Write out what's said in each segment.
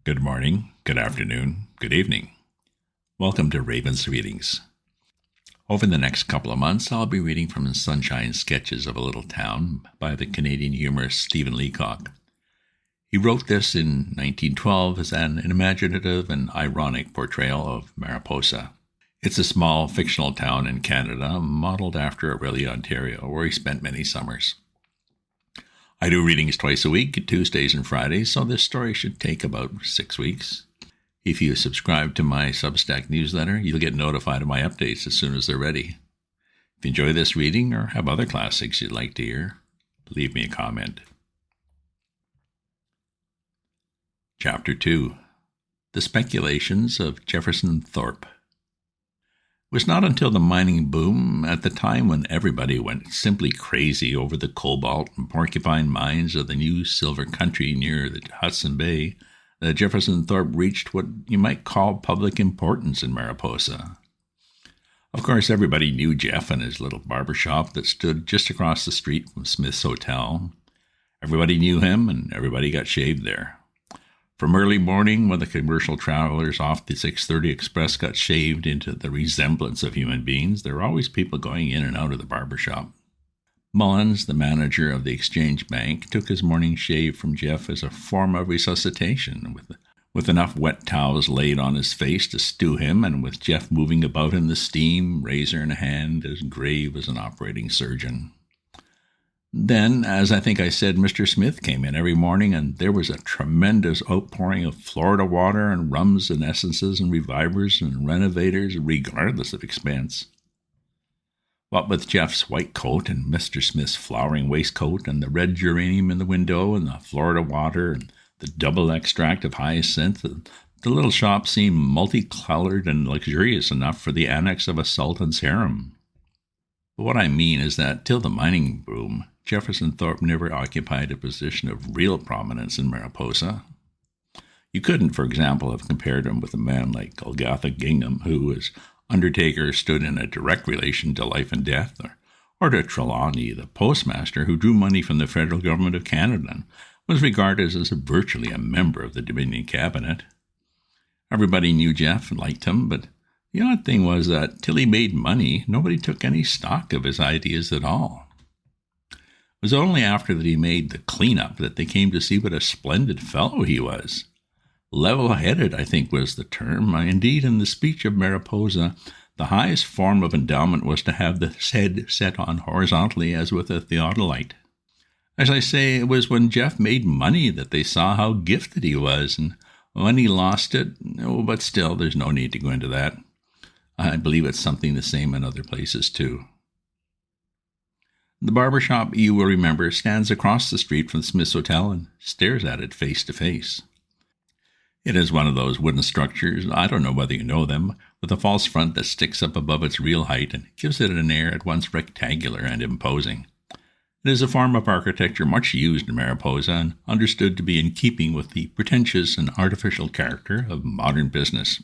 Good morning, good afternoon, good evening. Welcome to Raven's Readings. Over the next couple of months, I'll be reading from Sunshine Sketches of a Little Town by the Canadian humorist Stephen Leacock. He wrote this in 1912 as an imaginative and ironic portrayal of Mariposa. It's a small fictional town in Canada, modeled after Orillia, Ontario, where he spent many summers. I do readings twice a week, Tuesdays and Fridays, so this story should take about 6 weeks. If you subscribe to my Substack newsletter, you'll get notified of my updates as soon as they're ready. If you enjoy this reading or have other classics you'd like to hear, leave me a comment. Chapter 2. The Speculations of Jefferson Thorpe. It was not until the mining boom, at the time when everybody went simply crazy over the cobalt and porcupine mines of the new silver country near the Hudson Bay, that Jefferson Thorpe reached what you might call public importance in Mariposa. Of course, everybody knew Jeff and his little barber shop that stood just across the street from Smith's Hotel. Everybody knew him, and everybody got shaved there. From early morning, when the commercial travelers off the 6:30 Express got shaved into the resemblance of human beings, there were always people going in and out of the barber shop. Mullins, the manager of the Exchange Bank, took his morning shave from Jeff as a form of resuscitation, with enough wet towels laid on his face to stew him, and with Jeff moving about in the steam, razor in hand, as grave as an operating surgeon. Then, as I think I said, Mr. Smith came in every morning, and there was a tremendous outpouring of Florida water and rums and essences and revivers and renovators, regardless of expense. What with Jeff's white coat and Mr. Smith's flowering waistcoat and the red geranium in the window and the Florida water and the double extract of hyacinth, the little shop seemed multicolored and luxurious enough for the annex of a sultan's harem. But what I mean is that, till the mining boom, Jefferson Thorpe never occupied a position of real prominence in Mariposa. You couldn't, for example, have compared him with a man like Golgotha Gingham, who, as undertaker, stood in a direct relation to life and death, or to Trelawney, the postmaster, who drew money from the federal government of Canada and was regarded as virtually a member of the Dominion cabinet. Everybody knew Jeff and liked him, but the odd thing was that, till he made money, nobody took any stock of his ideas at all. It was only after that he made the cleanup that they came to see what a splendid fellow he was. Level-headed, I think, was the term. Indeed, in the speech of Mariposa, the highest form of endowment was to have the head set on horizontally as with a theodolite. As I say, it was when Jeff made money that they saw how gifted he was, and when he lost it, but still, there's no need to go into that. I believe it's something the same in other places, too. The barber shop, you will remember, stands across the street from Smith's Hotel and stares at it face to face. It is one of those wooden structures, I don't know whether you know them, with a false front that sticks up above its real height and gives it an air at once rectangular and imposing. It is a form of architecture much used in Mariposa and understood to be in keeping with the pretentious and artificial character of modern business.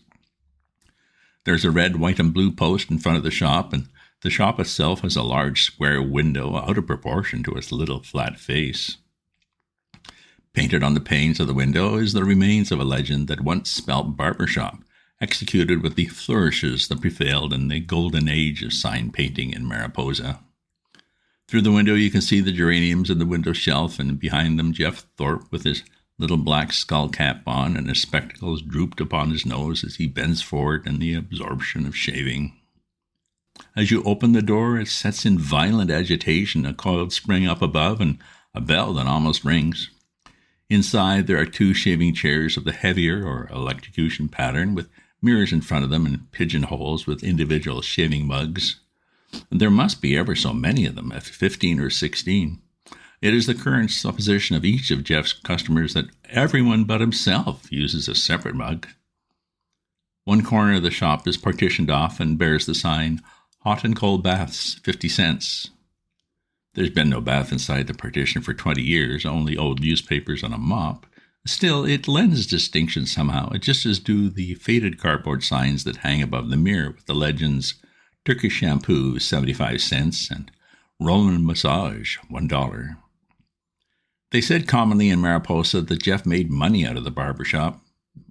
There's a red, white, and blue post in front of the shop, and the shop itself has a large square window out of proportion to its little flat face. Painted on the panes of the window is the remains of a legend that once spelt barber shop, executed with the flourishes that prevailed in the golden age of sign painting in Mariposa. Through the window you can see the geraniums in the window shelf, and behind them Jeff Thorpe with his little black skull cap on and his spectacles drooped upon his nose as he bends forward in the absorption of shaving. As you open the door, it sets in violent agitation, a coiled spring up above and a bell that almost rings. Inside there are 2 shaving chairs of the heavier or electrocution pattern, with mirrors in front of them and pigeonholes with individual shaving mugs. There must be ever so many of them, 15 or 16. It is the current supposition of each of Jeff's customers that everyone but himself uses a separate mug. One corner of the shop is partitioned off and bears the sign, "Hot and cold baths, 50 cents. There's been no bath inside the partition for 20 years, only old newspapers and a mop. Still, it lends distinction somehow, just as do the faded cardboard signs that hang above the mirror with the legends, Turkish shampoo, 75 cents, and Roman massage, $1. They said commonly in Mariposa that Jeff made money out of the barber shop.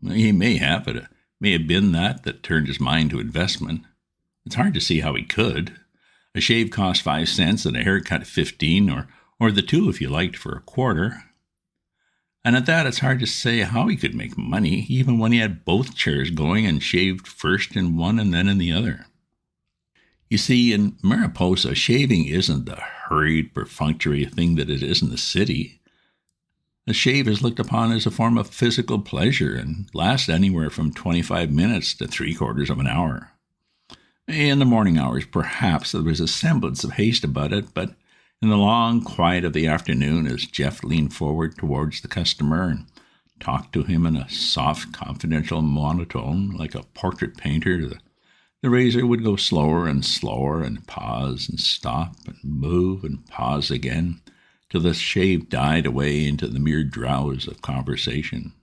He may have, but it may have been that turned his mind to investment. It's hard to see how he could. A shave cost 5 cents and a haircut 15, or the two if you liked for a quarter. And at that, it's hard to say how he could make money, even when he had both chairs going and shaved first in one and then in the other. You see, in Mariposa, shaving isn't the hurried, perfunctory thing that it is in the city. A shave is looked upon as a form of physical pleasure and lasts anywhere from 25 minutes to 3/4 of an hour. In the morning hours, perhaps there was a semblance of haste about it, but in the long quiet of the afternoon, as Jeff leaned forward towards the customer and talked to him in a soft, confidential monotone, like a portrait painter, the razor would go slower and slower and pause and stop and move and pause again, till the shave died away into the mere drowse of conversation.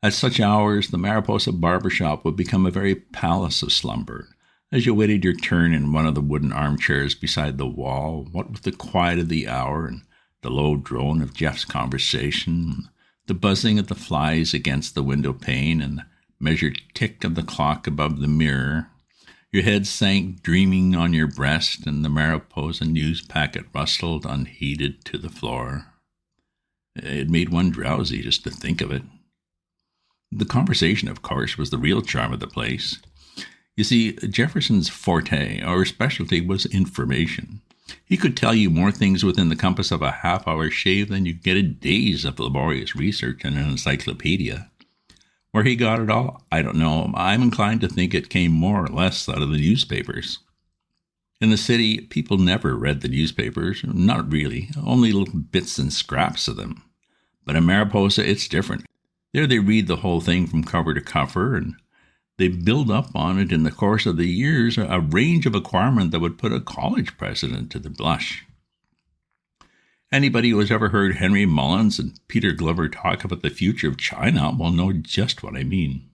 At such hours, the Mariposa barber shop would become a very palace of slumber. As you waited your turn in one of the wooden armchairs beside the wall, what with the quiet of the hour and the low drone of Jeff's conversation, the buzzing of the flies against the window pane, and the measured tick of the clock above the mirror, your head sank dreaming on your breast, and the Mariposa news packet rustled unheeded to the floor. It made one drowsy just to think of it. The conversation, of course, was the real charm of the place. You see, Jefferson's forte, or specialty, was information. He could tell you more things within the compass of a half-hour shave than you get in days of laborious research in an encyclopedia. Where he got it all, I don't know. I'm inclined to think it came more or less out of the newspapers. In the city, people never read the newspapers. Not really. Only little bits and scraps of them. But in Mariposa, it's different. There they read the whole thing from cover to cover, and they build up on it in the course of the years a range of acquirement that would put a college president to the blush. Anybody who has ever heard Henry Mullins and Peter Glover talk about the future of China will know just what I mean.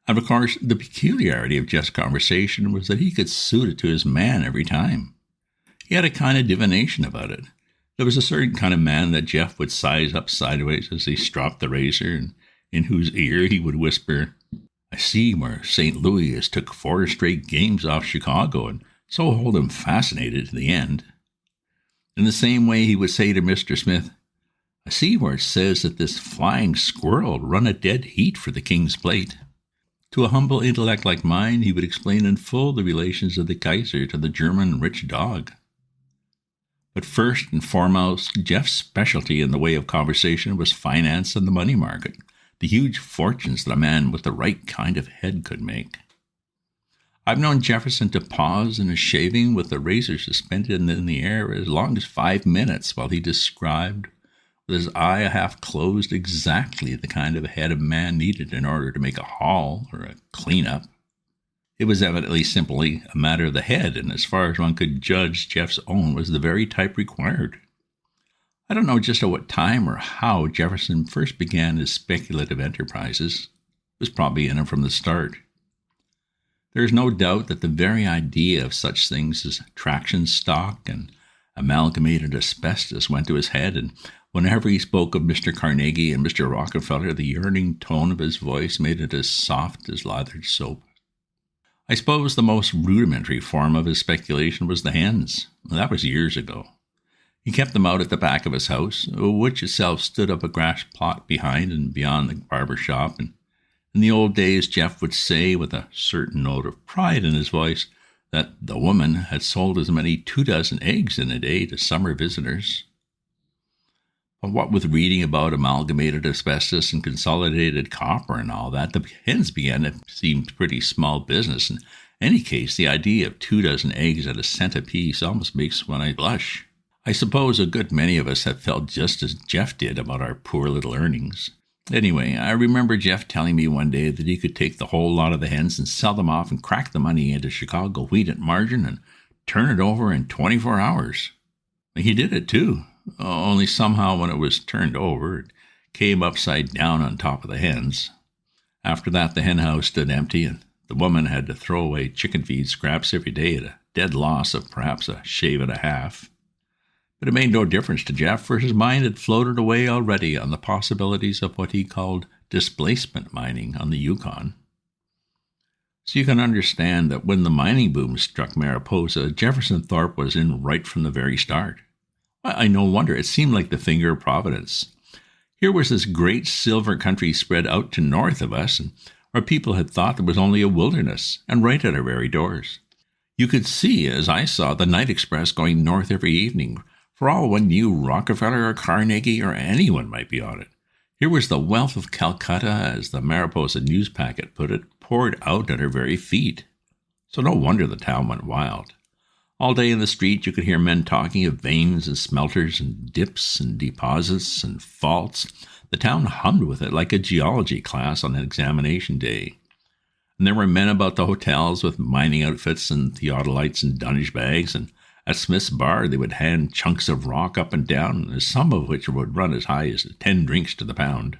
And of course, the peculiarity of Jeff's conversation was that he could suit it to his man every time. He had a kind of divination about it. There was a certain kind of man that Jeff would size up sideways as he stropped the razor, and in whose ear he would whisper, "I see where St. Louis has took 4 straight games off Chicago, and so hold him fascinated to the end." In the same way he would say to Mr. Smith, "I see where it says that this flying squirrel run a dead heat for the King's Plate." To a humble intellect like mine, he would explain in full the relations of the Kaiser to the German rich dog. But first and foremost, Jeff's specialty in the way of conversation was finance and the money market, the huge fortunes that a man with the right kind of head could make. I've known Jefferson to pause in his shaving with the razor suspended in the air as long as 5 minutes while he described, with his eye half closed, exactly the kind of head a man needed in order to make a haul or a clean-up. It was evidently simply a matter of the head, and as far as one could judge, Jeff's own was the very type required. I don't know just at what time or how Jefferson first began his speculative enterprises. It was probably in him from the start. There is no doubt that the very idea of such things as traction stock and amalgamated asbestos went to his head, and whenever he spoke of Mr. Carnegie and Mr. Rockefeller, the yearning tone of his voice made it as soft as lathered soap. I suppose the most rudimentary form of his speculation was the hens. That was years ago. He kept them out at the back of his house, which itself stood up a grass plot behind and beyond the barber shop, and in the old days Jeff would say, with a certain note of pride in his voice, that the woman had sold as many 24 eggs in a day to summer visitors. But what with reading about amalgamated asbestos and consolidated copper and all that, the hens began to seem pretty small business. In any case, the idea of 24 eggs at a cent apiece almost makes one blush. I suppose a good many of us have felt just as Jeff did about our poor little earnings. Anyway, I remember Jeff telling me one day that he could take the whole lot of the hens and sell them off and crack the money into Chicago wheat at margin and turn it over in 24 hours. He did it too. Only somehow when it was turned over, it came upside down on top of the hens. After that, the hen house stood empty, and the woman had to throw away chicken feed scraps every day at a dead loss of perhaps a shave and a half. But it made no difference to Jeff, for his mind had floated away already on the possibilities of what he called displacement mining on the Yukon. So you can understand that when the mining boom struck Mariposa, Jefferson Thorpe was in right from the very start. I no wonder, it seemed like the finger of Providence. Here was this great silver country spread out to north of us, and our people had thought there was only a wilderness, and right at our very doors. You could see, as I saw, the night express going north every evening. For all one knew, Rockefeller or Carnegie or anyone might be on it. Here was the wealth of Calcutta, as the Mariposa news packet put it, poured out at our very feet. So no wonder the town went wild. All day in the street you could hear men talking of veins and smelters and dips and deposits and faults. The town hummed with it like a geology class on an examination day. And there were men about the hotels with mining outfits and theodolites and dunnage bags, and at Smith's bar they would hand chunks of rock up and down, some of which would run as high as 10 drinks to the pound.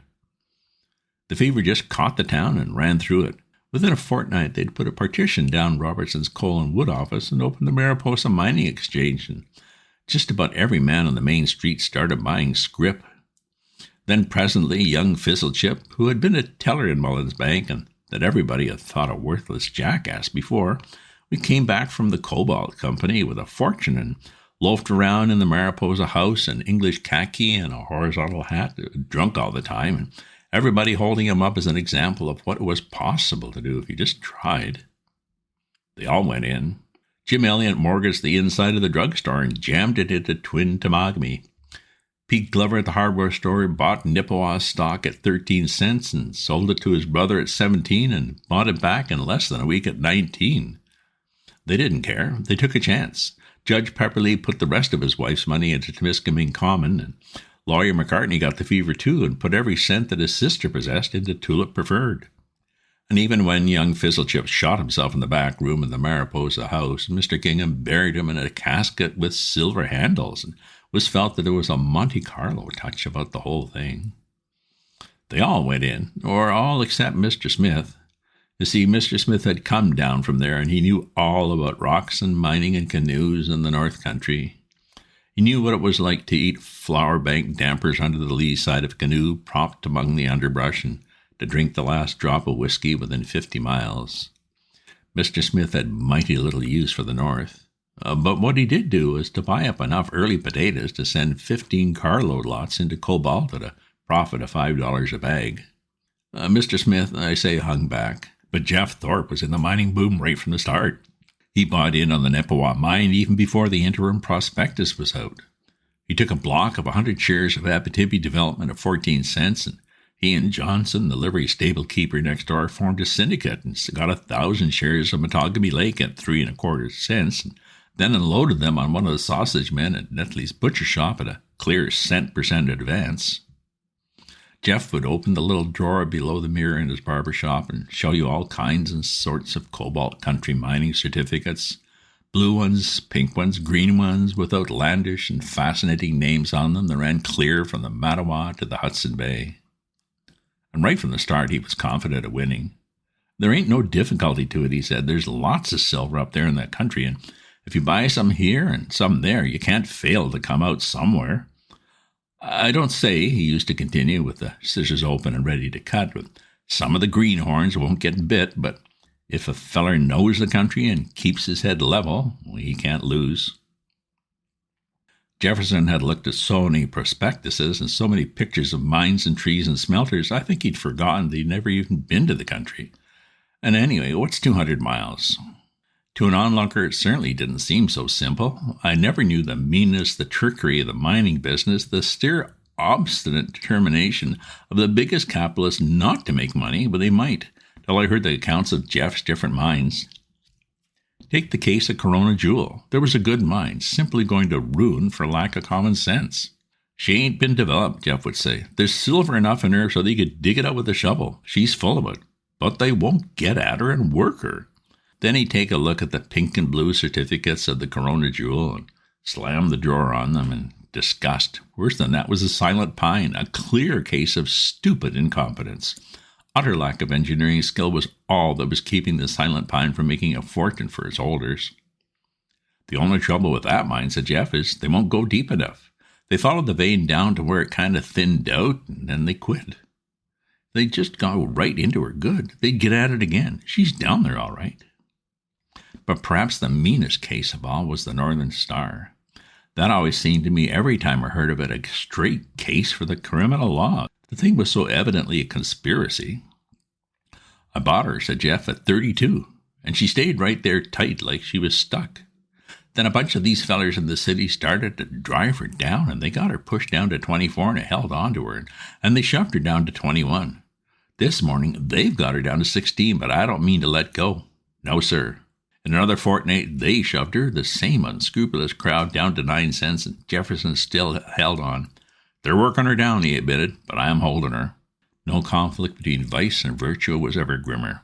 The fever just caught the town and ran through it. Within a fortnight, they'd put a partition down Robertson's coal and wood office and opened the Mariposa Mining Exchange, and just about every man on the main street started buying scrip. Then presently, young Fizzlechip, who had been a teller in Mullins Bank and that everybody had thought a worthless jackass before, we came back from the Cobalt Company with a fortune and loafed around in the Mariposa house in English khaki and a horizontal hat, drunk all the time, and everybody holding him up as an example of what it was possible to do if you just tried. They all went in. Jim Elliott mortgaged the inside of the drugstore and jammed it into twin Temagami. Pete Glover at the hardware store bought Nippewa stock at 13 cents and sold it to his brother at 17 and bought it back in less than a week at 19. They didn't care. They took a chance. Judge Pepperlee put the rest of his wife's money into Temiskaming Common, and Lawyer McCartney got the fever too and put every cent that his sister possessed into Tulip Preferred. And even when young Fizzlechip shot himself in the back room in the Mariposa house, Mr. Gingham buried him in a casket with silver handles, and was felt that there was a Monte Carlo touch about the whole thing. They all went in, or all except Mr. Smith. You see, Mr. Smith had come down from there, and he knew all about rocks and mining and canoes in the North Country. He knew what it was like to eat flower bank dampers under the lee side of a canoe propped among the underbrush, and to drink the last drop of whiskey within 50 miles. Mr. Smith had mighty little use for the North. But what he did do was to buy up enough early potatoes to send 15 carload lots into Cobalt at a profit of $5 a bag. Mr. Smith, I say, hung back. But Jeff Thorpe was in the mining boom right from the start. He bought in on the Nippewa mine even before the interim prospectus was out. He took a block of 100 shares of Abitibi Development at 14 cents, and he and Johnson, the livery stable keeper next door, formed a syndicate and got 1,000 shares of Matogamy Lake at 3 1/4 cents, and then unloaded them on one of the sausage men at Netley's butcher shop at a clear cent% advance. Jeff would open the little drawer below the mirror in his barber shop and show you all kinds and sorts of Cobalt Country mining certificates. Blue ones, pink ones, green ones, with outlandish and fascinating names on them that ran clear from the Mattawa to the Hudson Bay. And right from the start, he was confident of winning. There ain't no difficulty to it, he said. There's lots of silver up there in that country, and if you buy some here and some there, you can't fail to come out somewhere. I don't say, he used to continue with the scissors open and ready to cut, but some of the greenhorns won't get bit, but if a feller knows the country and keeps his head level, he can't lose. Jefferson had looked at so many prospectuses and so many pictures of mines and trees and smelters, I think he'd forgotten that he'd never even been to the country. And anyway, what's 200 miles? To an onlooker, it certainly didn't seem so simple. I never knew the meanness, the trickery of the mining business, the sheer obstinate determination of the biggest capitalists not to make money, but they might, till I heard the accounts of Jeff's different mines. Take the case of Corona Jewel. There was a good mine, simply going to ruin for lack of common sense. She ain't been developed, Jeff would say. There's silver enough in her so they could dig it out with a shovel. She's full of it. But they won't get at her and work her. Then he'd take a look at the pink and blue certificates of the Corona Jewel and slam the drawer on them in disgust. Worse than that was the Silent Pine, a clear case of stupid incompetence. Utter lack of engineering skill was all that was keeping the Silent Pine from making a fortune for its holders. The only trouble with that mine, said Jeff, is they won't go deep enough. They followed the vein down to where it kind of thinned out, and then they quit. They just go right into her good. They'd get at it again. She's down there all right. But perhaps the meanest case of all was the Northern Star. That always seemed to me, every time I heard of it, a straight case for the criminal law. The thing was so evidently a conspiracy. I bought her, said Jeff, at 32, and she stayed right there tight like she was stuck. Then a bunch of these fellers in the city started to drive her down, and they got her pushed down to 24 and held on to her, and they shoved her down to 21. This morning, they've got her down to 16, but I don't mean to let go. No, sir. In another fortnight, they shoved her, the same unscrupulous crowd, down to 9 cents, and Jefferson still held on. They're working her down, he admitted, but I'm holding her. No conflict between vice and virtue was ever grimmer.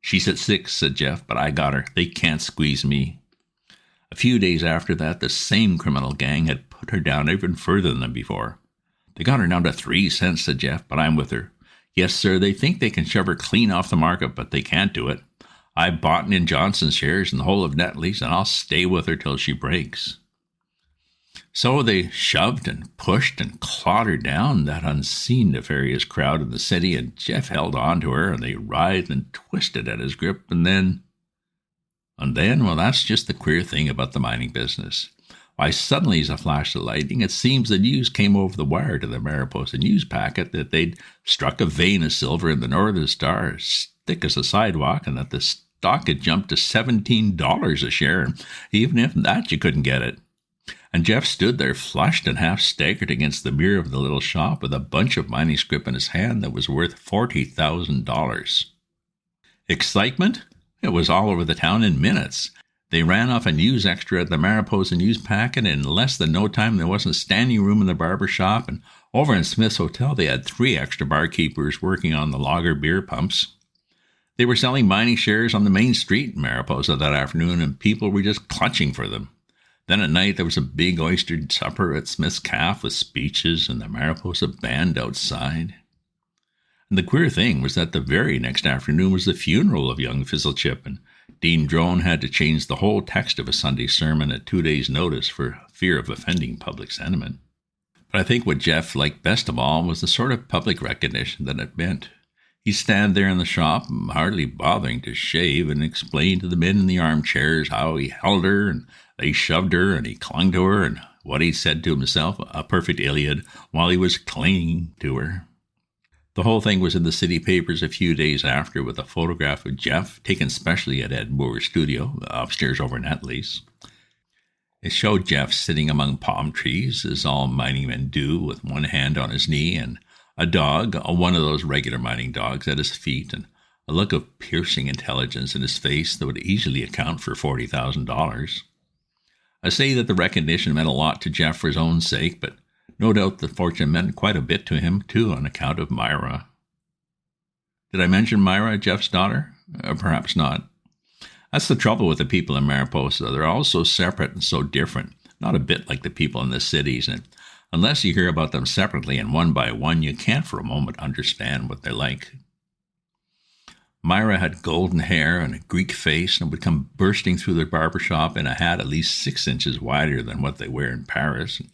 She's at 6, said Jeff, but I got her. They can't squeeze me. A few days after that, the same criminal gang had put her down even further than before. They got her down to 3 cents, said Jeff, but I'm with her. Yes, sir, they think they can shove her clean off the market, but they can't do it. I've bought in Johnson's shares in the whole of Netley's, and I'll stay with her till she breaks. So they shoved and pushed and clawed her down, that unseen nefarious crowd in the city, and Jeff held on to her, and they writhed and twisted at his grip, and then, well, that's just the queer thing about the mining business. Why, suddenly as a flash of lightning, it seems the news came over the wire to the Mariposa news packet that they'd struck a vein of silver in the Northern Star as thick as a sidewalk, and that the stock had jumped to $17 a share, and even if that, you couldn't get it. And Jeff stood there flushed and half staggered against the mirror of the little shop with a bunch of mining scrip in his hand that was worth $40,000. Excitement? It was all over the town in minutes. They ran off a news extra at the Mariposa news packet, and in less than no time there wasn't standing room in the barber shop, and over in Smith's Hotel they had 3 extra barkeepers working on the lager beer pumps. They were selling mining shares on the main street in Mariposa that afternoon, and people were just clutching for them. Then at night there was a big oyster supper at Smith's Caff with speeches and the Mariposa band outside. And the queer thing was that the very next afternoon was the funeral of young Fizzlechip, and Dean Drone had to change the whole text of a Sunday sermon at 2 days' notice for fear of offending public sentiment. But I think what Jeff liked best of all was the sort of public recognition that it meant. He'd stand there in the shop, hardly bothering to shave, and explain to the men in the armchairs how he held her, and they shoved her, and he clung to her, and what he said to himself, a perfect Iliad, while he was clinging to her. The whole thing was in the city papers a few days after, with a photograph of Jeff, taken specially at Ed Moore's studio, upstairs over Netley's. It showed Jeff sitting among palm trees, as all mining men do, with one hand on his knee, and a dog, one of those regular mining dogs, at his feet, and a look of piercing intelligence in his face that would easily account for $40,000. I say that the recognition meant a lot to Jeff for his own sake, but no doubt the fortune meant quite a bit to him, too, on account of Myra. Did I mention Myra, Jeff's daughter? Perhaps not. That's the trouble with the people in Mariposa. They're all so separate and so different, not a bit like the people in the cities, and unless you hear about them separately and one by one, you can't for a moment understand what they're like. Myra had golden hair and a Greek face and would come bursting through the barber shop in a hat at least 6 inches wider than what they wear in Paris. And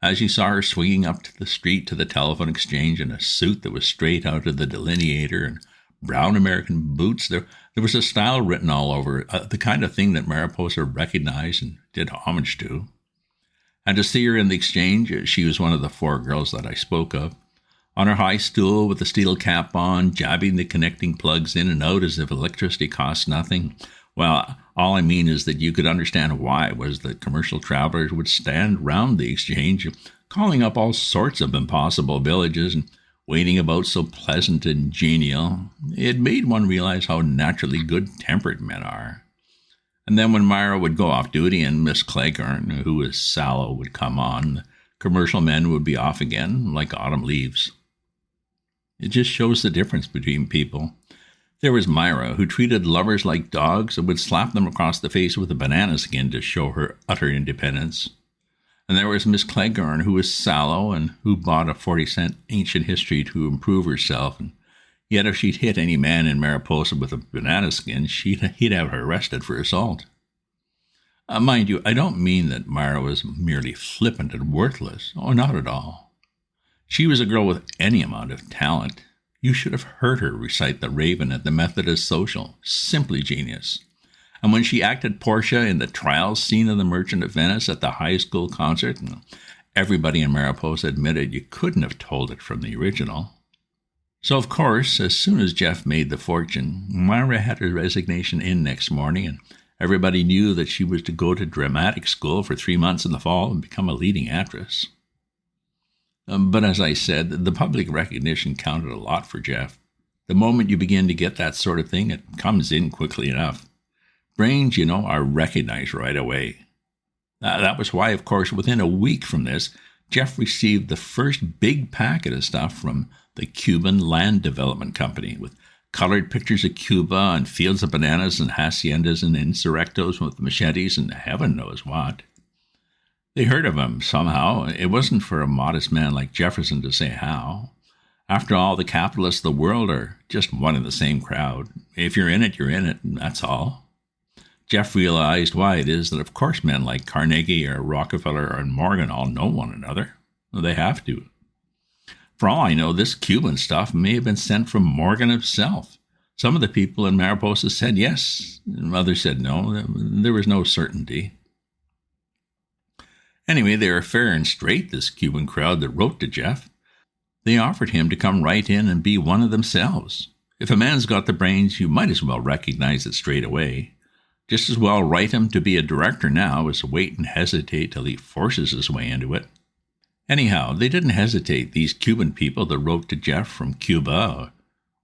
as you saw her swinging up to the street to the telephone exchange in a suit that was straight out of the Delineator and brown American boots, there was a style written all over it, the kind of thing that Mariposa recognized and did homage to. And to see her in the exchange, she was one of the 4 girls that I spoke of, on her high stool with the steel cap on, jabbing the connecting plugs in and out as if electricity cost nothing. Well, all I mean is that you could understand why it was that commercial travelers would stand round the exchange, calling up all sorts of impossible villages and waiting about so pleasant and genial. It made one realize how naturally good-tempered men are. And then when Myra would go off duty and Miss Cleghorn, who was sallow, would come on, the commercial men would be off again like autumn leaves. It just shows the difference between people. There was Myra, who treated lovers like dogs and would slap them across the face with a banana skin to show her utter independence. And there was Miss Cleghorn, who was sallow and who bought a 40-cent ancient history to improve herself. And yet if she'd hit any man in Mariposa with a banana skin, he'd have her arrested for assault. Mind you, I don't mean that Myra was merely flippant and worthless. Oh, not at all. She was a girl with any amount of talent. You should have heard her recite The Raven at the Methodist Social. Simply genius. And when she acted Portia in the trial scene of The Merchant of Venice at the high school concert, everybody in Mariposa admitted you couldn't have told it from the original. So, of course, as soon as Jeff made the fortune, Myra had her resignation in next morning, and everybody knew that she was to go to dramatic school for 3 months in the fall and become a leading actress. But as I said, the public recognition counted a lot for Jeff. The moment you begin to get that sort of thing, it comes in quickly enough. Brains, are recognized right away. That was why, of course, within a week from this, Jeff received the first big packet of stuff from the Cuban Land Development Company, with colored pictures of Cuba and fields of bananas and haciendas and insurrectos with machetes and heaven knows what. They heard of him somehow. It wasn't for a modest man like Jefferson to say how. After all, the capitalists of the world are just one and the same crowd. If you're in it, you're in it, and that's all. Jeff realized why it is that, of course, men like Carnegie or Rockefeller or Morgan all know one another. They have to. For all I know, this Cuban stuff may have been sent from Morgan himself. Some of the people in Mariposa said yes, and others said no. There was no certainty. Anyway, they were fair and straight, this Cuban crowd that wrote to Jeff. They offered him to come right in and be one of themselves. If a man's got the brains, you might as well recognize it straight away. Just as well write him to be a director now as wait and hesitate till he forces his way into it. Anyhow, they didn't hesitate, these Cuban people that wrote to Jeff from Cuba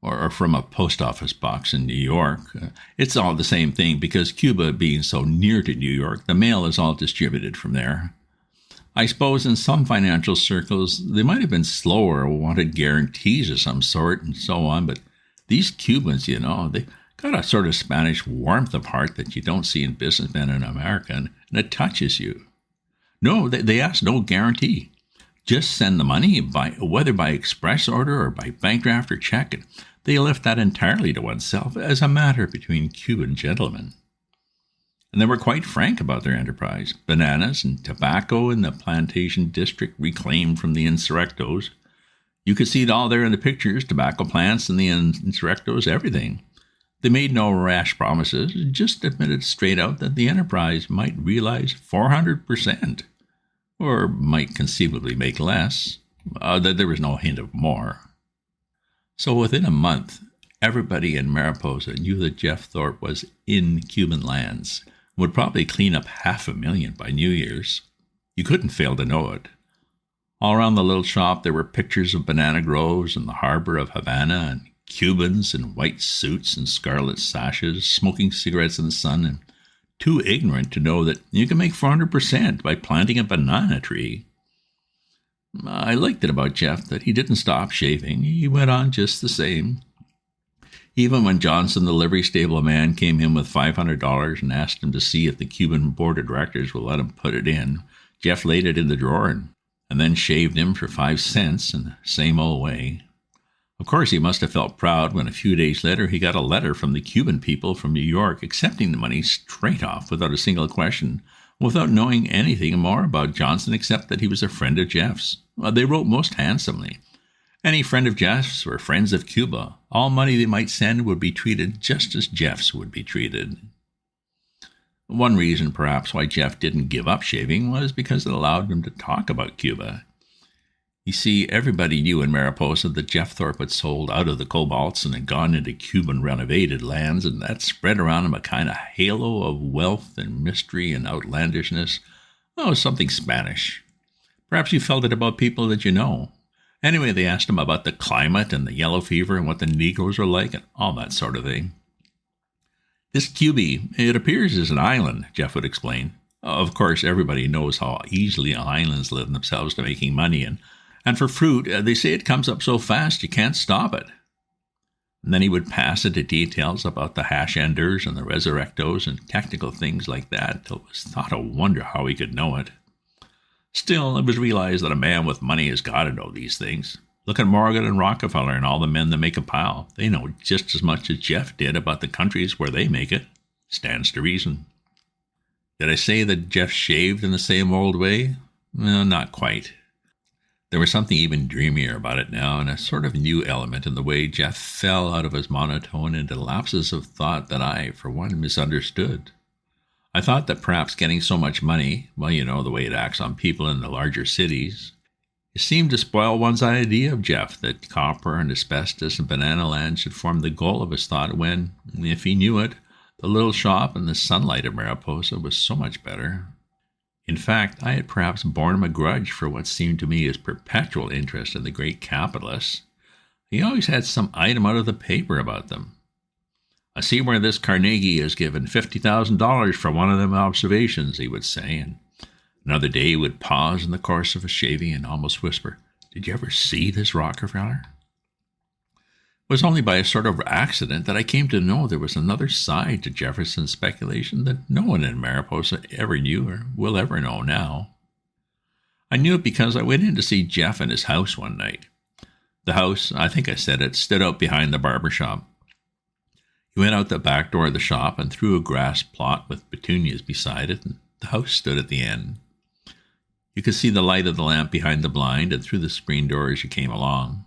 or from a post office box in New York. It's all the same thing because Cuba being so near to New York, the mail is all distributed from there. I suppose in some financial circles, they might have been slower or wanted guarantees of some sort and so on, but these Cubans, they got a sort of Spanish warmth of heart that you don't see in businessmen in America, and it touches you. No, they ask no guarantee. Just send the money, whether by express order or by bank draft or check, and they left that entirely to oneself as a matter between Cuban gentlemen. And they were quite frank about their enterprise. Bananas and tobacco in the plantation district reclaimed from the insurrectos. You could see it all there in the pictures, tobacco plants and the insurrectos, everything. They made no rash promises, just admitted straight out that the enterprise might realize 400%, or might conceivably make less, that there was no hint of more. So within a month, everybody in Mariposa knew that Jeff Thorpe was in Cuban lands, would probably clean up 500,000 by New Year's. You couldn't fail to know it. All around the little shop there were pictures of banana groves and the harbor of Havana, and Cubans in white suits and scarlet sashes, smoking cigarettes in the sun, and too ignorant to know that you can make 400% by planting a banana tree. I liked it about Jeff that he didn't stop shaving. He went on just the same. Even when Johnson, the livery stable man, came in with $500 and asked him to see if the Cuban board of directors would let him put it in, Jeff laid it in the drawer and then shaved him for 5 cents in the same old way. Of course, he must have felt proud when a few days later he got a letter from the Cuban people from New York accepting the money straight off without a single question, without knowing anything more about Johnson except that he was a friend of Jeff's. They wrote most handsomely. Any friend of Jeff's or friends of Cuba, all money they might send would be treated just as Jeff's would be treated. One reason, perhaps, why Jeff didn't give up shaving was because it allowed him to talk about Cuba. You see, everybody knew in Mariposa that Jeff Thorpe had sold out of the cobalts and had gone into Cuban renovated lands, and that spread around him a kind of halo of wealth and mystery and outlandishness. Oh, something Spanish. Perhaps you felt it about people that you know. Anyway, they asked him about the climate and the yellow fever and what the Negroes are like and all that sort of thing. This Cuba, it appears is an island, Jeff would explain. Of course, everybody knows how easily islands lend themselves to making money, and for fruit, they say it comes up so fast you can't stop it. And then he would pass into details about the haciendas and the resurrectos and technical things like that, till it was thought a wonder how he could know it. Still, it was realized that a man with money has got to know these things. Look at Morgan and Rockefeller and all the men that make a pile. They know just as much as Jeff did about the countries where they make it. Stands to reason. Did I say that Jeff shaved in the same old way? Well, not quite. There was something even dreamier about it now, and a sort of new element in the way Jeff fell out of his monotone into lapses of thought that I, for one, misunderstood. I thought that perhaps getting so much money, well, you know, the way it acts on people in the larger cities, it seemed to spoil one's idea of Jeff, that copper and asbestos and banana land should form the goal of his thought when, if he knew it, the little shop in the sunlight of Mariposa was so much better. In fact, I had perhaps borne him a grudge for what seemed to me his perpetual interest in the great capitalists. He always had some item out of the paper about them. I see where this Carnegie has given $50,000 for one of them observations, he would say, and another day he would pause in the course of his shaving and almost whisper, "Did you ever see this Rockefeller?" It was only by a sort of accident that I came to know there was another side to Jefferson's speculation that no one in Mariposa ever knew or will ever know now. I knew it because I went in to see Jeff in his house one night. The house, I think I said it, stood out behind the barber shop. He went out the back door of the shop and through a grass plot with petunias beside it, and the house stood at the end. You could see the light of the lamp behind the blind and through the screen door as you came along.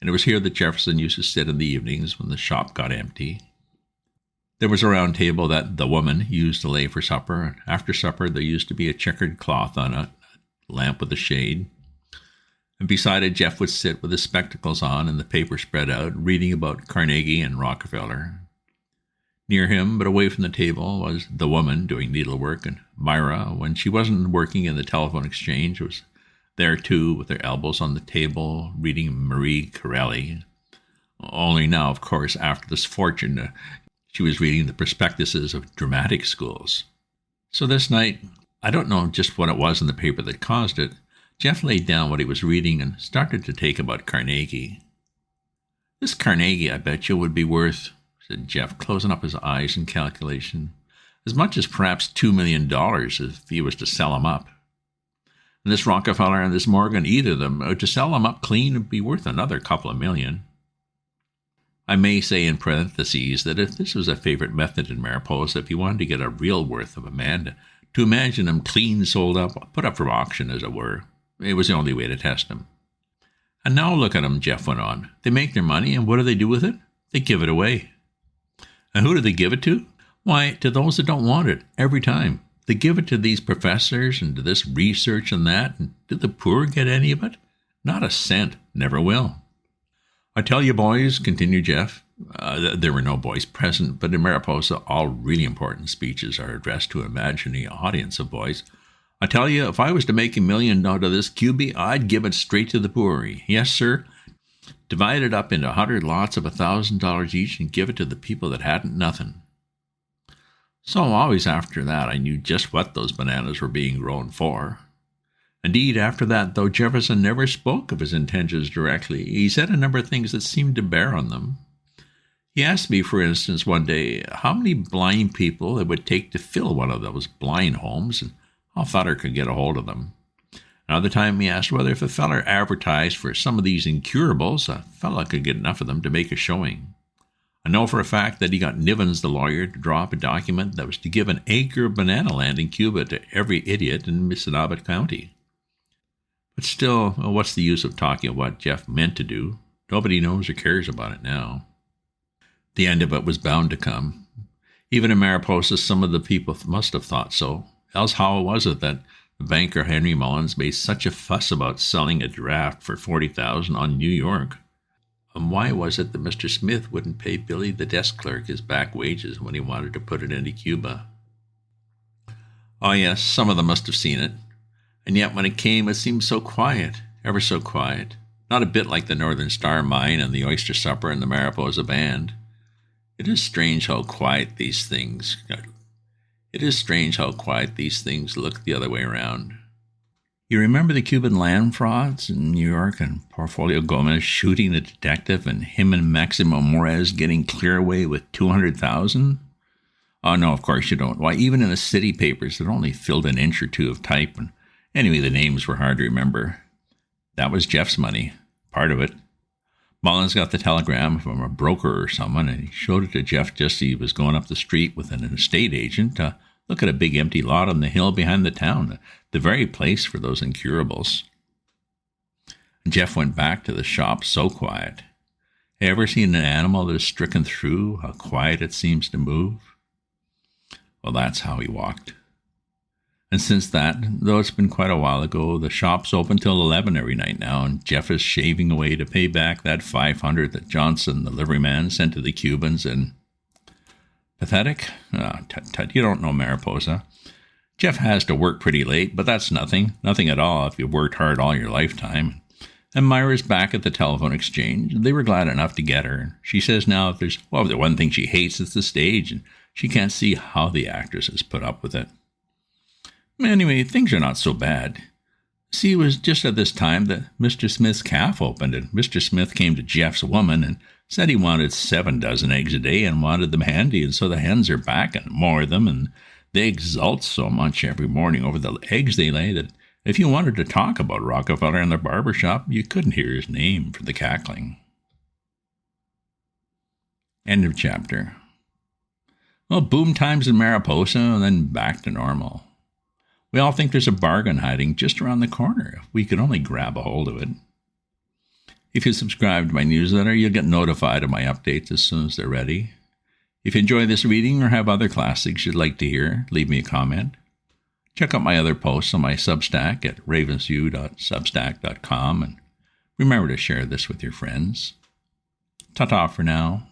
And it was here that Jefferson used to sit in the evenings when the shop got empty. There was a round table that the woman used to lay for supper, and after supper there used to be a checkered cloth on it, a lamp with a shade. And beside it Jeff would sit with his spectacles on and the paper spread out, reading about Carnegie and Rockefeller. Near him, but away from the table, was the woman doing needlework, and Myra, when she wasn't working in the telephone exchange, was there too, with her elbows on the table, reading Marie Corelli. Only now, of course, after this fortune, she was reading the prospectuses of dramatic schools. So this night, I don't know just what it was in the paper that caused it, Jeff laid down what he was reading and started to take about Carnegie. "This Carnegie, I bet you, would be worth," said Jeff, closing up his eyes in calculation, "as much as perhaps $2 million if he was to sell him up. And this Rockefeller and this Morgan, either of them, to sell them up clean would be worth another couple of million." I may say in parentheses that if this was a favorite method in Mariposa, if you wanted to get a real worth of a man, to imagine him clean sold up, put up for auction as it were, it was the only way to test him. "And now look at them," Jeff went on. "They make their money, and what do they do with it? They give it away. And who do they give it to? Why, to those that don't want it, every time. They give it to these professors and to this research and that, and do the poor get any of it? Not a cent, never will. I tell you, boys," continued Jeff, there were no boys present, but in Mariposa all really important speeches are addressed to an imaginary audience of boys. "I tell you, if I was to make $1 million out of this QB, I'd give it straight to the poor. Yes, sir. Divide it up into 100 lots of $1,000 each and give it to the people that hadn't nothing." So always after that I knew just what those bananas were being grown for. Indeed, after that, though Jefferson never spoke of his intentions directly, he said a number of things that seemed to bear on them. He asked me, for instance, one day, how many blind people it would take to fill one of those blind homes, and how a feller could get a hold of them. Another time he asked whether if a feller advertised for some of these incurables, a feller could get enough of them to make a showing. I know for a fact that he got Nivens, the lawyer, to draw up a document that was to give an acre of banana land in Cuba to every idiot in Missinaba County. But still, what's the use of talking of what Jeff meant to do? Nobody knows or cares about it now. The end of it was bound to come. Even in Mariposa, some of the people must have thought so. Else how was it that the banker Henry Mullins made such a fuss about selling a draft for $40,000 on New York? And why was it that Mr. Smith wouldn't pay Billy, the desk clerk, his back wages when he wanted to put it into Cuba? Oh yes, some of them must have seen it. And yet when it came, it seemed so quiet, ever so quiet. Not a bit like the Northern Star Mine and the Oyster Supper and the Mariposa Band. It is strange how quiet these things look the other way around. You remember the Cuban land frauds in New York and Porfirio Gomez shooting the detective and him and Maximo Morez getting clear away with $200,000? Oh, no, of course you don't. Why, even in the city papers, it only filled an inch or two of type, and anyway, the names were hard to remember. That was Jeff's money, part of it. Mullins got the telegram from a broker or someone, and he showed it to Jeff just as he was going up the street with an estate agent. The Look at a big empty lot on the hill behind the town, the very place for those incurables. Jeff went back to the shop so quiet. Ever seen an animal that is stricken through, how quiet it seems to move? Well, that's how he walked. And since that, though it's been quite a while ago, the shop's open till 11 every night now, and Jeff is shaving away to pay back that $500 that Johnson, the liveryman, sent to the Cubans, and... Pathetic? Tut, you don't know Mariposa. Jeff has to work pretty late, but that's nothing. Nothing at all if you've worked hard all your lifetime. And Myra's back at the telephone exchange. They were glad enough to get her. She says now if the one thing she hates is the stage, and she can't see how the actresses put up with it. Anyway, things are not so bad. See, it was just at this time that Mr. Smith's calf opened, and Mr. Smith came to Jeff's woman and said he wanted 7 dozen eggs a day and wanted them handy, and so the hens are back and more of them, and they exult so much every morning over the eggs they lay that if you wanted to talk about Rockefeller in the barber shop, you couldn't hear his name for the cackling. End of chapter. Well, boom times in Mariposa, and then back to normal. We all think there's a bargain hiding just around the corner if we could only grab a hold of it. If you subscribe to my newsletter, you'll get notified of my updates as soon as they're ready. If you enjoy this reading or have other classics you'd like to hear, leave me a comment. Check out my other posts on my Substack at ravensview.substack.com, and remember to share this with your friends. Ta-ta for now.